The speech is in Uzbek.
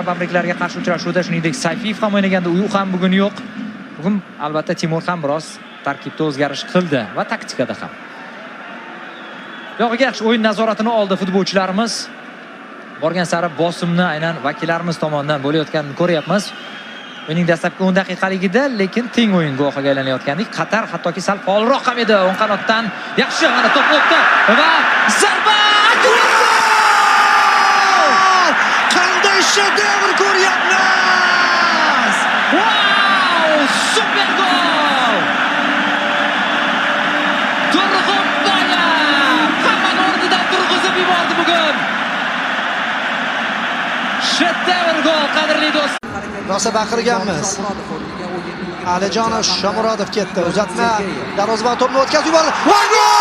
Fabriklarga qarshi uchrashuvda, shuningdek Sayfiyev ham o'ynaganda, u ham bugun yo'q. Bugun albatta Timur ham biroz tarkibda o'zgarish qildi va taktikada ham. Yo'g'iga yaxshi o'yin nazoratini oldi futbolchilarimiz. Borgan sari bosimni aynan vakillarimiz tomonidan bo'layotganini ko'ryapmiz. O'yinning dastlabki 10 daqiqaligida, lekin teng o'yin guvohiga aylanayotgandik. Qatar hattoki sal faolroq ham edi. O'ng qanotdan yaxshi mana to'p o'tdi va zarba! Qanday shedevr ko'ryapmiz! Wow! Super gol! Turg'unboyev hamma o'rnidan turg'izib yubordi bugun. Shedevr gol, qadrli do'st. Rosa baqirganmiz. Alijonov Shomurodov ketdi. Uzatma. Darvozabon to'pni o'tkazib yubordi. Va gol!